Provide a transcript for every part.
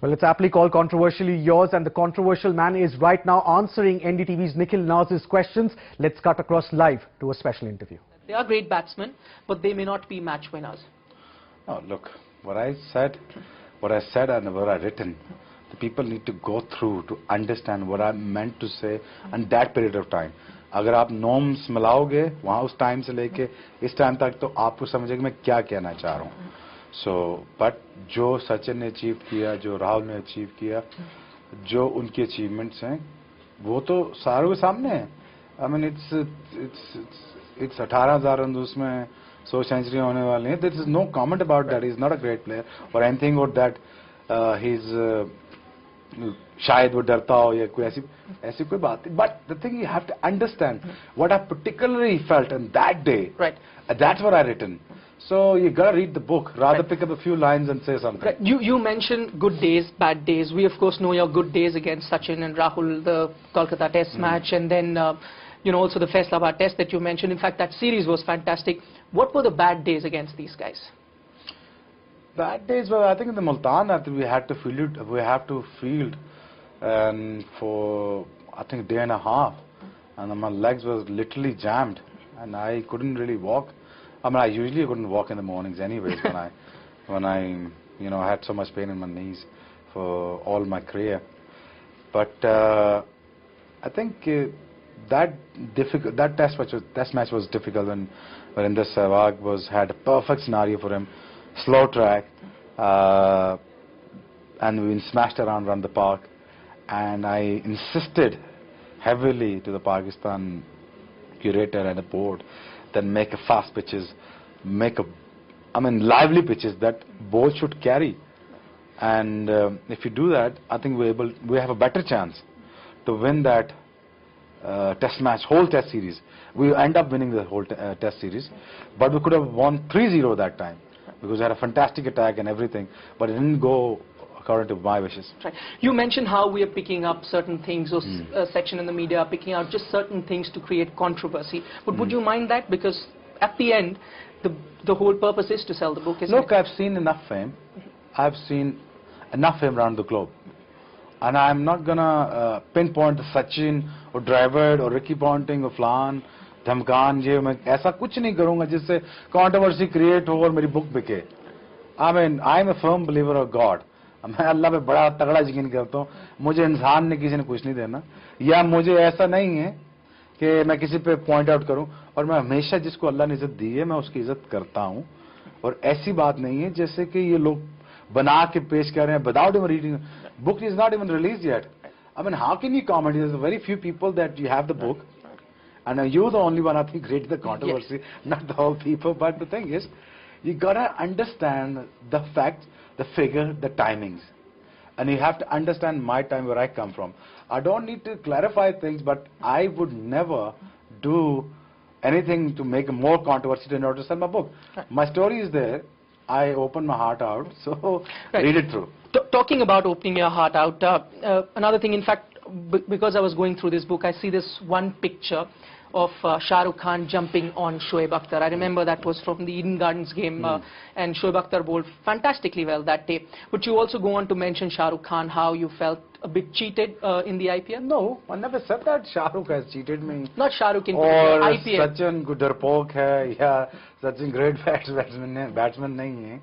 Well, it's aptly called Controversially Yours, and the controversial man is right now answering NDTV's Nikhil Naz's questions. Let's cut across live to a special interview. They are great batsmen, but they may not be match winners. No, look, what I said and what I written, the people need to go through to understand what I meant to say in that period of time. अगर आप norms मिलाओगे वहाँ उस time से लेके इस time तक तो आपको समझेगा मैं क्या कहना चाह रहा हूँ. So, but जो सचिन ने अचीव किया, जो राहुल ने अचीव किया, जो उनकी अचीवमेंट्स हैं, वो तो सारों के सामने है. I mean, it's 18,000 रन उसमें 100 सेंचुरी होने वाली हैं. There is no comment about that. He's not a great player or anything or that. He's शायद वो डरता हो या कोई ऐसी कोई बात नहीं. But the thing you have to understand what I particularly felt on that day. Right. That's what I written. So you gotta read the book rather pick up a few lines and say something. Right. You mentioned good days, bad days. We of course know your good days against Sachin and Rahul, the Kolkata Test match, and then also the Faisalabad Test that you mentioned. In fact, that series was fantastic. What were the bad days against these guys? Bad days were, I think, in the Multan that we had to field and for I think a day and a half, and my legs were literally jammed and I couldn't really walk. I mean, I usually couldn't walk in the mornings anyways when I had so much pain in my knees for all my career. But I think that test match was difficult when Virender Sehwag had a perfect scenario for him, slow track, and we smashed around the park, and I insisted heavily to the Pakistan curator and the board then make a fast pitches, lively pitches that both should carry. And if you do that, I think we have a better chance to win that whole test series. We end up winning the whole test series, but we could have won 3-0 that time because we had a fantastic attack and everything, but it didn't go according to my wishes. Right. You mentioned how we are picking up certain things, or section in the media are picking out just certain things to create controversy. But would you mind that? Because at the end, the whole purpose is to sell the book, isn't it? Look, I've seen enough fame. I've seen enough fame around the globe. And I'm not going to pinpoint the Sachin or Dravid or Ricky Ponting or Flan, Dhamkan, मैं ऐसा कुछ नहीं करूँगा जिससे controversy create हो और मेरी book बिके. I mean, I'm a firm believer of God. मैं अल्लाह पे बड़ा तगड़ा यकीन करता हूँ. मुझे इंसान ने किसी ने कुछ नहीं देना, या मुझे ऐसा नहीं है कि मैं किसी पे पॉइंट आउट करूँ, और मैं हमेशा जिसको अल्लाह ने इज्जत दी है मैं उसकी इज्जत करता हूँ. और ऐसी बात नहीं है जैसे कि ये लोग बना के पेश कर रहे हैं without even reading. Book is not even released yet. I mean, how can you comment? There's very few people that you have the book, and you're the only one I think created the controversy, not the whole people. But the thing is, you gotta understand the fact, the figure, the timings, and you have to understand my time, where I come from. I don't need to clarify things, but I would never do anything to make more controversy in order to sell my book. My story is there. I open my heart out, so read it through. Talking about opening your heart out, another thing, in fact, because I was going through this book, I see this one picture of Shah Rukh Khan jumping on Shoaib Akhtar. I remember that was from the Eden Gardens game, and Shoaib Akhtar bowled fantastically well that day. But you also go on to mention Shah Rukh Khan, how you felt a bit cheated in the IPL? No, I never said that Shah Rukh has cheated me. Not Shah Rukh in particular, or IPL. Sachin darpok hai, yeah, Sachin great batsman nahi hai.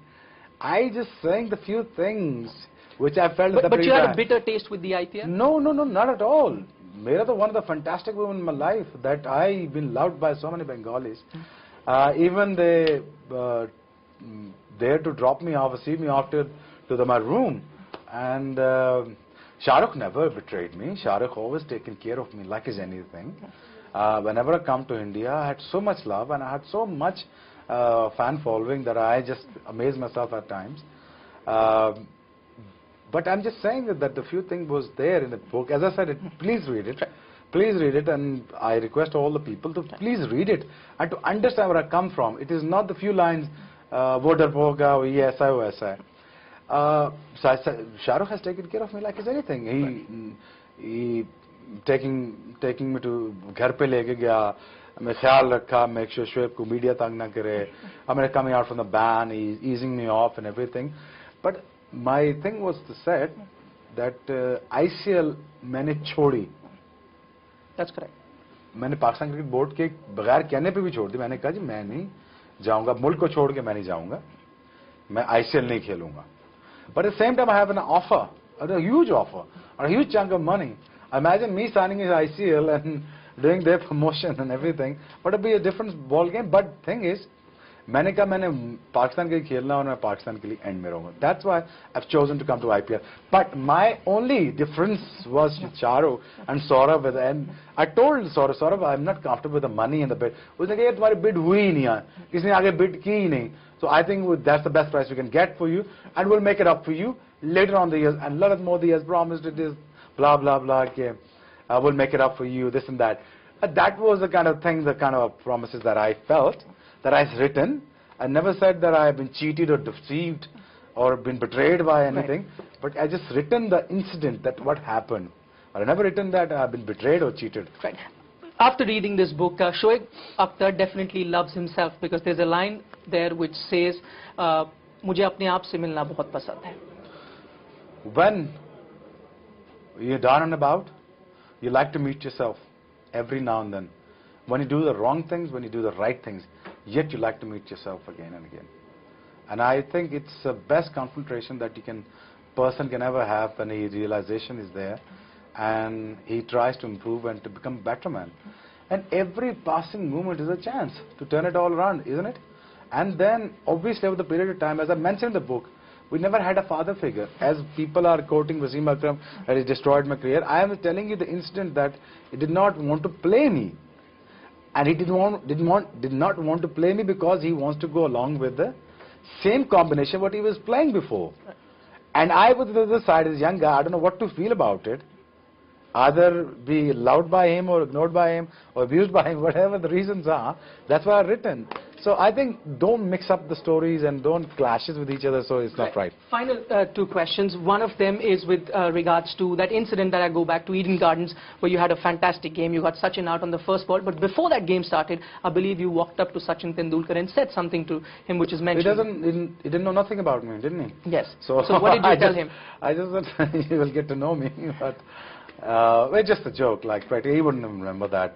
I just saying the few things which I felt at the But you had a bitter taste with the IPL? No, not at all. Mera to one of the fantastic women in my life that I've been loved by so many Bengalis. Even they dared to drop me off, see me off to my room. And Shah Rukh never betrayed me. Shah Rukh always taken care of me like as anything. Whenever I come to India, I had so much love and I had so much fan following that I just amaze myself at times. But I'm just saying that the few things was there in the book. As I said, please read it. Please read it, and I request all the people to please read it and to understand where I come from. It is not the few lines, wo darpok hai, wo ye aisa hai, wo aisa hai. Shah Rukh has taken care of me like as anything. He taking me to घर पे लेके गया, मैं ख्याल रखा, make sure Shoaib को media तंग ना करे. I mean, coming out from the ban, he's easing me off and everything. But my thing was to say that ICL मैंने छोड़ी. That's correct. मैंने पाकिस्तान क्रिकेट बोर्ड के बगैर कहने पे भी छोड़ दी. मैंने कहा जी मैं नहीं जाऊंगा, मुल्क को छोड़ के मैं नहीं जाऊंगा, मैं ICL नहीं खेलूंगा. But at the same time I have an offer, a huge offer, a huge chunk of money. Imagine me signing in ICL and doing their promotion and everything, but it'll be a different ball game. But thing is, मैंने कहा मैंने पाकिस्तान के लिए खेलना और मैं पाकिस्तान के लिए एंड में रहूंगा. That's why I've chosen to come to IPL. But my only difference was Charu and Saurabh. And I told Saurabh, I'm not comfortable with the money and the bid. उसने कहा ये तुम्हारी bid हुई ही नहीं है, किसी ने आगे bid की ही नहीं. So I think that's the best price we can get for you, and we'll make it up for you later on the years. And Lalit Modi has promised it is blah blah blah. Okay, we'll make it up for you, this and that. That was the kind of thing, the kind of promises that I felt, that I've written. I never said that I have been cheated or deceived or been betrayed by anything, but I just written the incident, that what happened. But I never written that I've been betrayed or cheated. Right. After reading this book, Shoaib Akhtar definitely loves himself, because there's a line there which says, "मुझे अपने आप से मिलना बहुत पसंद है." When you're down and about, you like to meet yourself every now and then. When you do the wrong things, when you do the right things, yet you like to meet yourself again and again. And I think it's the best concentration that person can ever have when his realization is there, and he tries to improve and to become a better man. And every passing moment is a chance to turn it all around, isn't it? And then, obviously, over the period of time, as I mentioned in the book, we never had a father figure. As people are quoting Wasim Akram, that he destroyed my career, I am telling you the incident that he did not want to play me. And he did not want to play me because he wants to go along with the same combination what he was playing before. And I was on the other side, as a young guy, I don't know what to feel about it. Either be loved by him or ignored by him or abused by him, whatever the reasons are. That's why I've written. So I think don't mix up the stories and don't clashes with each other, so it's not right. Final two questions. One of them is with regards to that incident that I go back to Eden Gardens, where you had a fantastic game. You got Sachin out on the first ball, but before that game started, I believe you walked up to Sachin Tendulkar and said something to him which is mentioned. He didn't know nothing about me, didn't he? Yes. So what did you tell him? I just said he will get to know me, but it's just a joke, like, right, he wouldn't remember that.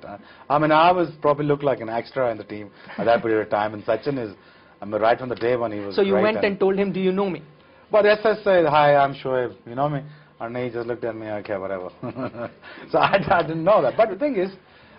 I mean, I probably looked like an extra in the team at that period of time, and Sachin is, I mean, right from the day when he was. So you went and told him, "Do you know me?" But yes, I said, "Hi, I'm Shoaib, you know me?" And he just looked at me, okay, whatever. So I didn't know that. But the thing is,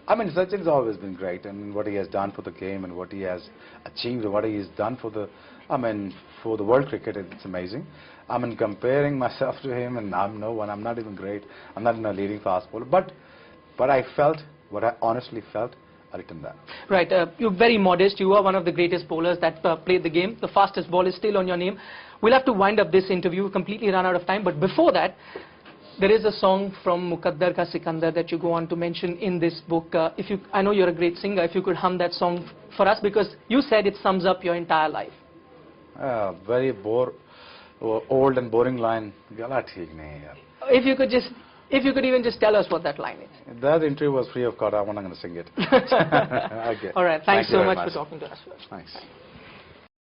I mean, Sachin's always been great, and what he has done for the game and what he has achieved, what he has done for the, I mean, for the world cricket, it's amazing. I mean, comparing myself to him, and I'm no one, I'm not even great, I'm not even a leading fast bowler, but I felt, what I honestly felt, I written that. Right, you're very modest, you are one of the greatest bowlers that played the game, the fastest ball is still on your name. We'll have to wind up this interview, we've completely run out of time, but before that, there is a song from Muqaddar Ka Sikandar that you go on to mention in this book. I know you're a great singer, if you could hum that song for us, because you said it sums up your entire life. Very old and boring line. If you could even just tell us what that line is. That interview was free of cost. I'm not going to sing it. Okay. All right. Thanks so much for talking to us. Thanks.